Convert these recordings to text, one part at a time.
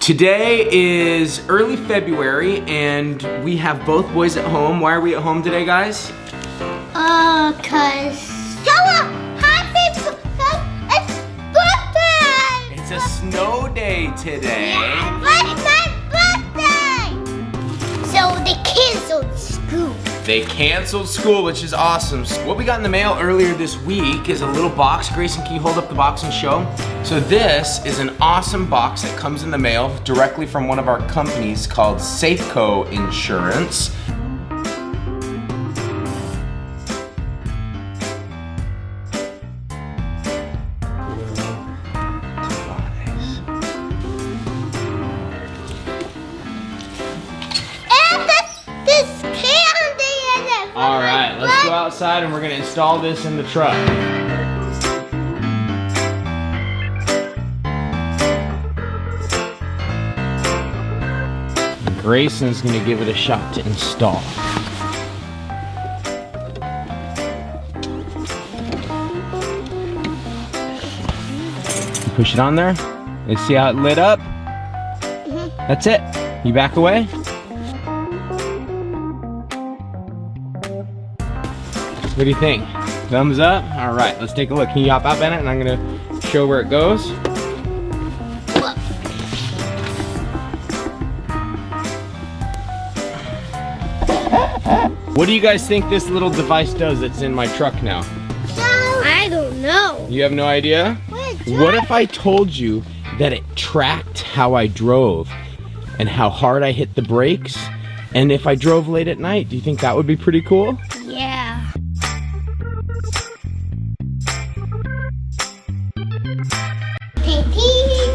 Today is early February and we have both boys at home. Why are we at home today, guys? Cause it's birthday! It's a snow day today. Yeah, it's my birthday! So they canceled school. They canceled school, which is awesome. What we got in the mail earlier this week is a little box. Grayson, can you hold up the box and show? So this is an awesome box that comes in the mail directly from one of our companies called Safeco Insurance. All right, let's go outside and we're gonna install this in the truck. Grayson's gonna give it a shot to install. Push it on there. Let's see how it lit up. That's it. You back away. What do you think? Thumbs up? All right, let's take a look. Can you hop out, Bennett? And I'm gonna show where it goes. What do you guys think this little device does that's in my truck now? I don't know. You have no idea? What if I told you that it tracked how I drove and how hard I hit the brakes? And if I drove late at night, do you think that would be pretty cool? Yeah.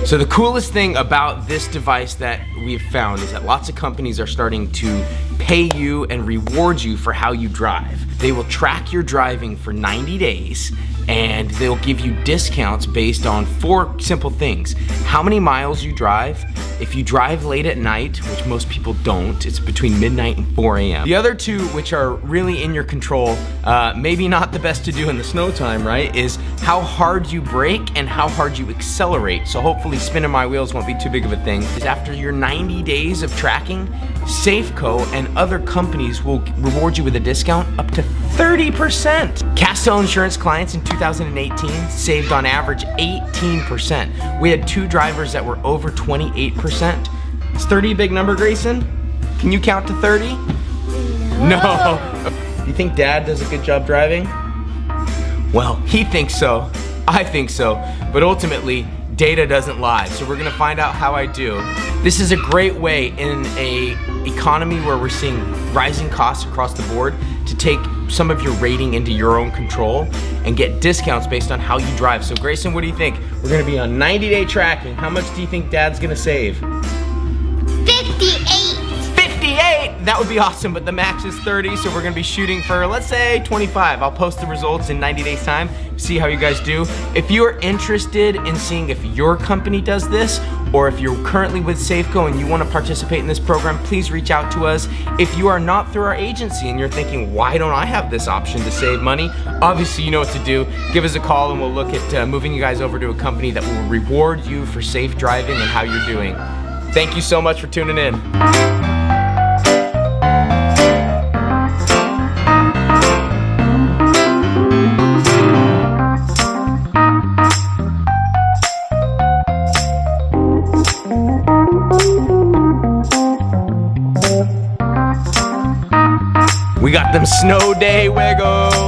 So the coolest thing about this device that we've found is that lots of companies are starting to pay you and reward you for how you drive. They will track your driving for 90 days and they'll give you discounts based on 4 simple things. How many miles you drive, if you drive late at night, which most people don't, it's between midnight and 4 a.m. The other 2, which are really in your control, maybe not the best to do in the snow time, right, is how hard you brake and how hard you accelerate. So hopefully spinning my wheels won't be too big of a thing. Is after your 90 days of tracking, Safeco and other companies will reward you with a discount up to 30%. Castell Insurance clients in 2018 saved on average 18%. We had 2 drivers that were over 28%. Is 30 a big number, Grayson? Can you count to 30? No. You think Dad does a good job driving? Well, he thinks so. I think so. But ultimately, data doesn't lie. So we're gonna find out how I do. This is a great way in a economy where we're seeing rising costs across the board to take some of your rating into your own control and get discounts based on how you drive. So Grayson, what do you think? We're gonna be on 90-day tracking. How much do you think Dad's gonna save? 58. 58? That would be awesome, but the max is 30, so we're gonna be shooting for, let's say, 25. I'll post the results in 90 days time, see how you guys do. If you are interested in seeing if your company does this, or if you're currently with Safeco and you wanna participate in this program, please reach out to us. If you are not through our agency and you're thinking, why don't I have this option to save money? Obviously you know what to do. Give us a call and we'll look at moving you guys over to a company that will reward you for safe driving and how you're doing. Thank you so much for tuning in. We got them snow day wiggles.